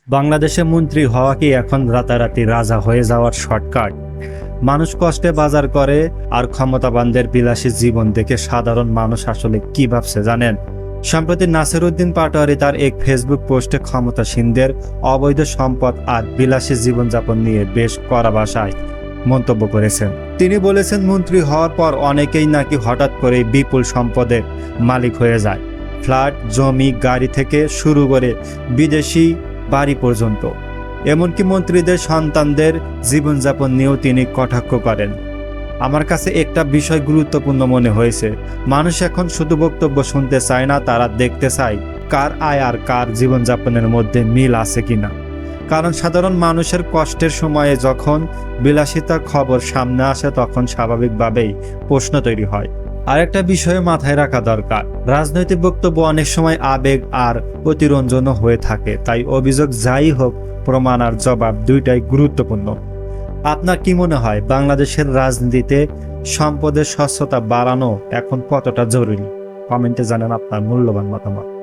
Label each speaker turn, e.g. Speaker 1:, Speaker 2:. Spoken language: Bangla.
Speaker 1: বাংলাদেশে মন্ত্রী হওয়া কি এখন রাতারাতি রাজা হয়ে যাওয়ার শর্টকাট? মানুষ কষ্টে বাজার করে আর ক্ষমতাবানদের বিলাসী জীবন দেখে সাধারণ মানুষ আসলে কি ভাবছে জানেন? সম্প্রতি নাসিরউদ্দিন পাটোয়ারি তার এক ফেসবুক পোস্টে ক্ষমতাসীনদের অবৈধ সম্পদ আর বিলাসী জীবনযাপন নিয়ে বেশ কড়া ভাষায় মন্তব্য করেছেন। তিনি বলেছেন, মন্ত্রী হওয়ার পর অনেকেই নাকি হঠাৎ করে বিপুল সম্পদের মালিক হয়ে যায়। ফ্ল্যাট, জমি, গাড়ি থেকে শুরু করে বিদেশি বাড়ি পর্যন্ত। এমনকি মন্ত্রীদের সন্তানদের জীবনযাপন নিয়েও তিনি কটাক্ষ করেন। আমার কাছে একটা বিষয় গুরুত্বপূর্ণ মনে হয়েছে। মানুষ এখন শুধু বক্তব্য শুনতে চায় না, তারা দেখতে চায় কার আয় আর কার জীবনযাপনের মধ্যে মিল আছে কিনা। কারণ সাধারণ মানুষের কষ্টের সময়ে যখন বিলাসিতার খবর সামনে আসে, তখন স্বাভাবিকভাবেই প্রশ্ন তৈরি হয়। আরেকটা বিষয়ে মাথায় রাখা দরকার, রাজনৈতিক বক্তব্য অনেক সময় আবেগ আর অতিরঞ্জনও হয়ে থাকে। তাই অভিযোগ যাই হোক, প্রমাণ আর জবাব দুইটাই গুরুত্বপূর্ণ। আপনার কি মনে হয়, বাংলাদেশের রাজনীতিতে সম্পদের স্বচ্ছতা বাড়ানো এখন কতটা জরুরি? কমেন্টে জানান আপনার মূল্যবান মতামত।